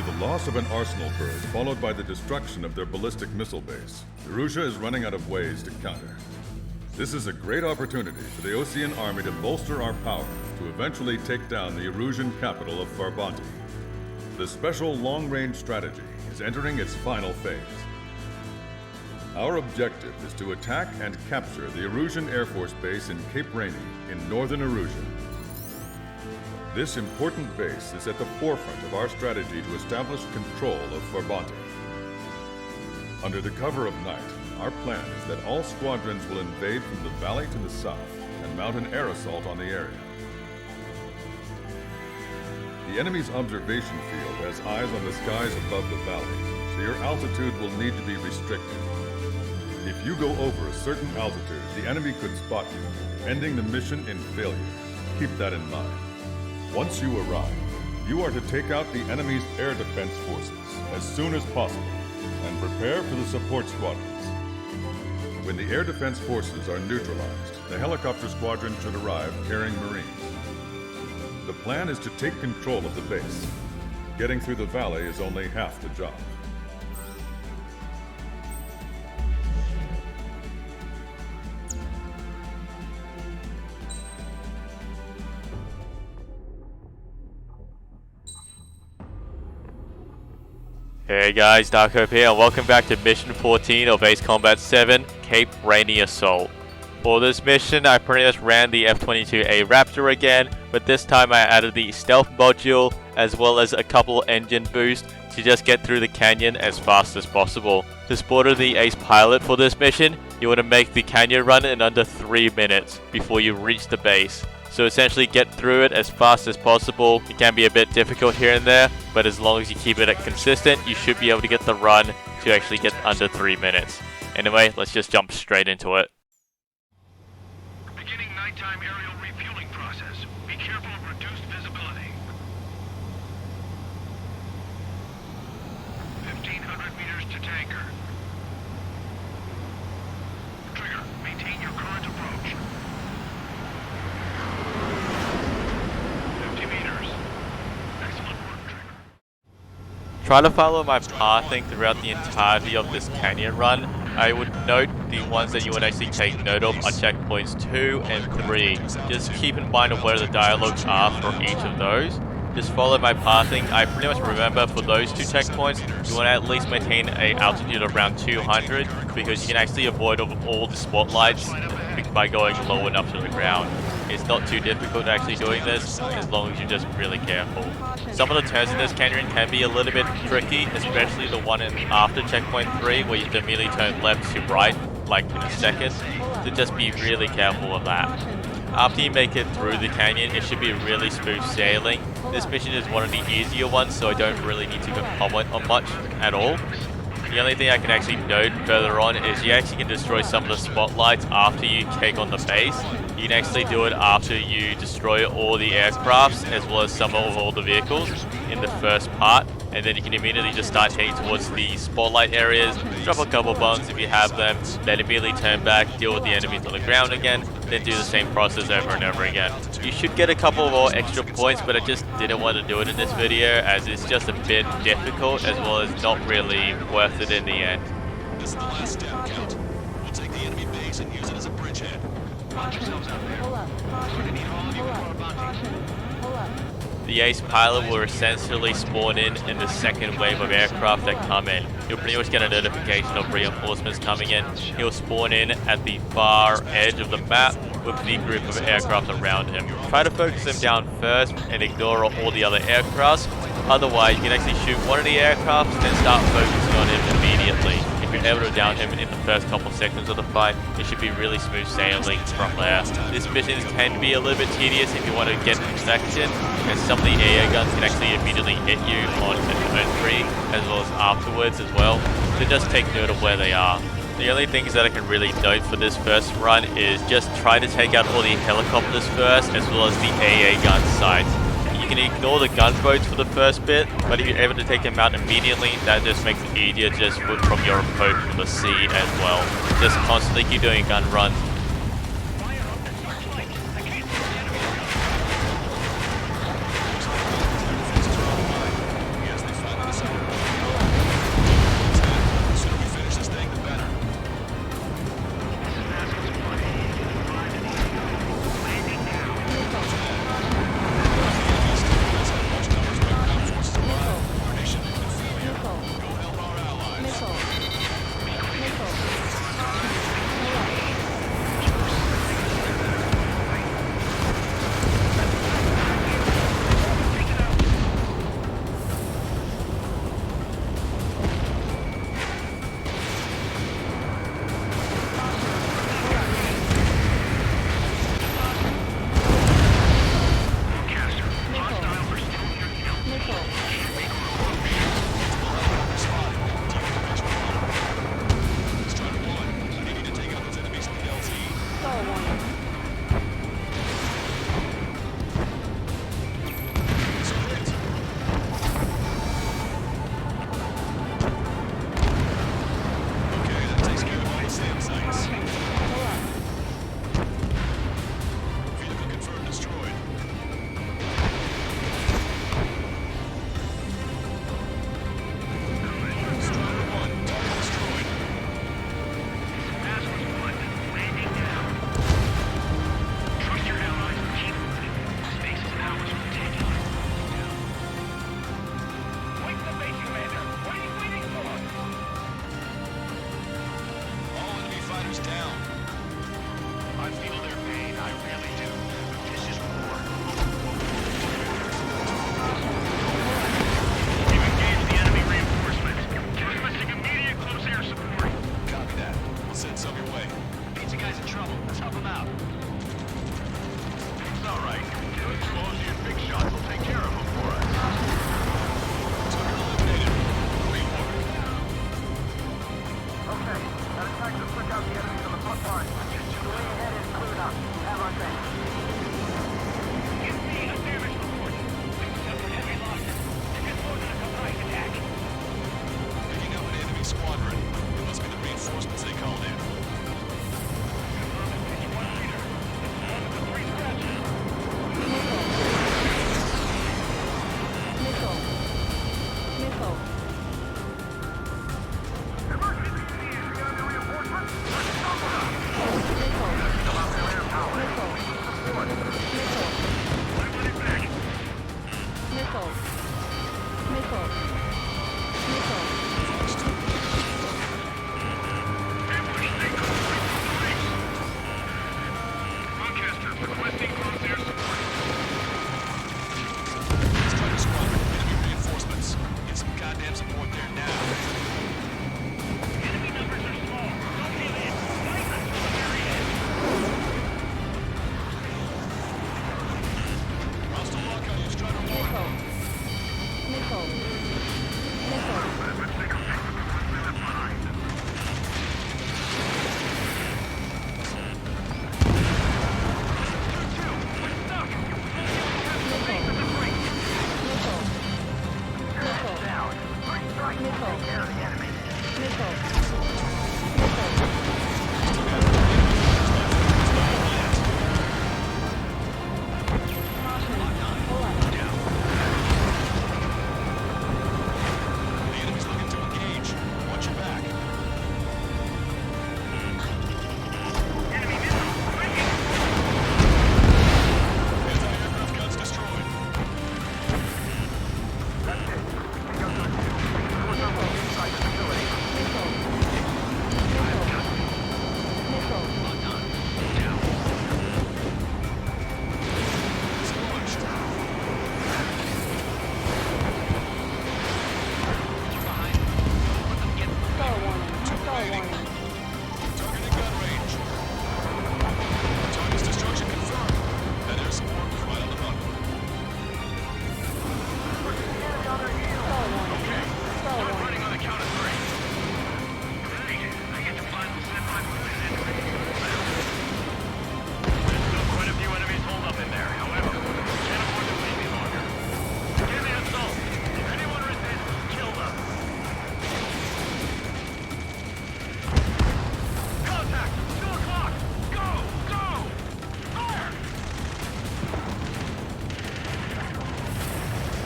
With the loss of an arsenal bird followed by the destruction of their ballistic missile base, Erussia is running out of ways to counter. This is a great opportunity for the Osean army to bolster our power to eventually take down the Erusian capital of Farbanti. The special long-range strategy is entering its final phase. Our objective is to attack and capture the Erusian Air Force Base in Cape Rainy in northern Erusia. This important base is at the forefront of our strategy to establish control of Farbanti. Under the cover of night, our plan is that all squadrons will invade from the valley to the south and mount an air assault on the area. The enemy's observation field has eyes on the skies above the valley, so your altitude will need to be restricted. If you go over a certain altitude, the enemy could spot you, ending the mission in failure. Keep that in mind. Once you arrive, you are to take out the enemy's air defense forces as soon as possible and prepare for the support squadrons. When the air defense forces are neutralized, the helicopter squadron should arrive carrying Marines. The plan is to take control of the base. Getting through the valley is only half the job. Hey guys, Darkhope here and welcome back to Mission 14 of Ace Combat 7, Cape Rainy Assault. For this mission, I pretty much ran the F-22A Raptor again, but this time I added the stealth module as well as a couple engine boosts to just get through the canyon as fast as possible. To spot the Ace pilot for this mission, you want to make the canyon run in under 3 minutes before you reach the base. So essentially get through it as fast as possible. It can be a bit difficult here and there, but as long as you keep it consistent, you should be able to get the run to actually get under 3 minutes. Anyway, let's just jump straight into it. Beginning nighttime aerial refueling process. Be careful of reduced visibility. 1,500 meters to tanker. Trigger, maintain your current approach. 50 meters. Excellent work, Trigger. Try to follow my pathing throughout the entirety of this canyon run. I would note the ones that you would actually take note of are checkpoints 2 and 3. Just keep in mind of where the dialogues are for each of those. Just follow my pathing. I pretty much remember for those 2 checkpoints, you want to at least maintain a altitude of around 200 because you can actually avoid all the spotlights by going low enough to the ground. It's not too difficult actually doing this as long as you're just really careful. Some of the turns in this canyon can be a little bit tricky, especially the one in after checkpoint 3 where you have to immediately turn left to right like in a second. So just be really careful of that. After you make it through the canyon, it should be really smooth sailing. This mission is one of the easier ones, so I don't really need to comment on much at all. The only thing I can actually note further on is you actually can destroy some of the spotlights after you take on the base. You can actually do it after you destroy all the aircrafts as well as some of all the vehicles in the first part. And then you can immediately just start heading towards the spotlight areas, drop a couple bombs if you have them, then immediately turn back, deal with the enemies on the ground again, then do the same process over and over again. You should get a couple more extra points, but I just didn't want to do it in this video as it's just a bit difficult as well as not really worth it in the end. This is the last step, Count. We'll take the enemy base and use it as a bridgehead. Watch yourselves out there. We're gonna need all of you for a bounty. The Ace pilot will essentially spawn in the second wave of aircraft that come in. You'll pretty much get a notification of reinforcements coming in. He'll spawn in at the far edge of the map with the group of aircraft around him. Try to focus them down first and ignore all the other aircrafts. Otherwise, you can actually shoot one of the aircraft and then start focusing on him immediately. If you're able to down him in the first couple seconds of the fight, it should be really smooth sailing from there. This mission can be a little bit tedious if you want to get an infection, because some of the AA guns can actually immediately hit you on entry as well as afterwards as well. So just take note of where they are. The only things that I can really note for this first run is just try to take out all the helicopters first as well as the AA gun sites. You can ignore the gunboats for the first bit, but if you're able to take them out immediately, that just makes it easier just from your approach from the sea as well. Just constantly keep doing gun runs. Let's help him out. It's all right. Those two Ocean big shots will take care of them for us. Target eliminated. Great work. Okay, got a time to flick out the enemies on the front line. The way ahead is cleared up. Have our thing. Give me a damage report. We've suffered heavy losses. This is more than a surprise attack. Picking up an enemy squadron. It must be the reinforcements they called in. Lancaster, requesting close air support. Striker squadron. Enemy reinforcements. Get some goddamn support there now. Enemy numbers are small. Don't give in. Fight us to the very end. Hostile lockout. You've Striker 1. The enemy's looking to engage. Watch your back. Anti-aircraft guns destroyed. It's launched. Targeting gun range. Target's destruction confirmed. That air support was right on the button. Running on the count of three. Great. I get to finally send my boys into it. There's still quite a few enemies holed up in there. However, we can't afford to wait any longer. Give me assault. If anyone resists, kill them. Contact! 2 o'clock! Go! Go! Fire!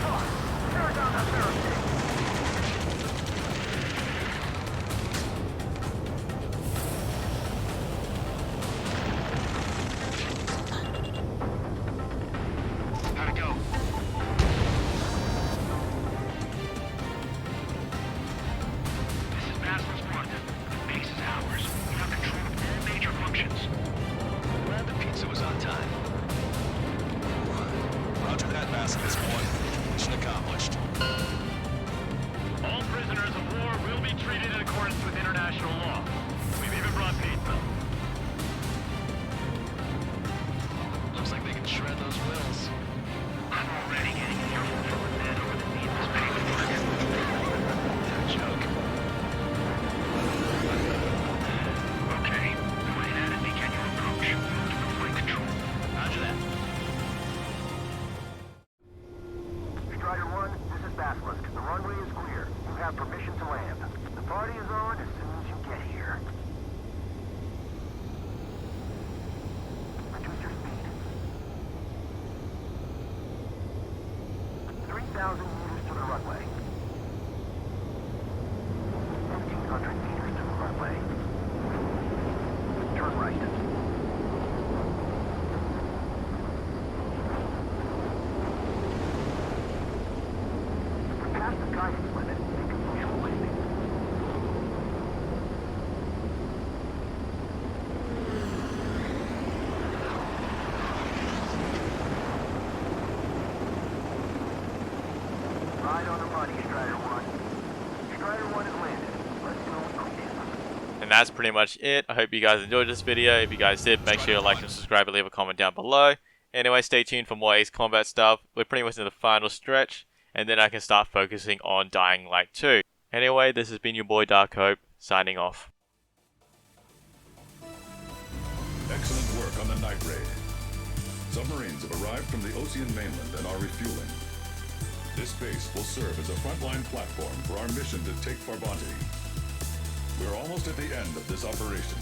Come on. Tear down that barricade. How'd it go? This is Basel Sparta. The base is ours. We have control of all major functions. Glad the pizza was on time. Roger that, Basilisk 1. Mission accomplished. All prisoners of war will be treated in accordance with international law. We've even brought pizza. Looks like they can shred those wills. I'm already getting an earful from a man over the needless paperwork. No joke. Okay, go ahead and begin your approach. We'll keep the flight control. Roger that. Strider 1, this is Basilisk. The runway is clear. You have permission to land. The party is on as soon as you get here. Reduce your speed. 3,000 meters to the runway. 1,500 meters to the runway. Turn right. We're past the guidance limit. Take a social landing. that's pretty much it. I hope you guys enjoyed this video. If you guys did, make sure to like and subscribe and leave a comment down below. Anyway, stay tuned for more Ace Combat stuff. We're pretty much in the final stretch, and then I can start focusing on Dying Light 2. Anyway, this has been your boy Dark Hope, signing off. Excellent work on the night raid. Submarines have arrived from the Ocean mainland and are refueling. This base will serve as a frontline platform for our mission to take Farbanti. We're almost at the end of this operation.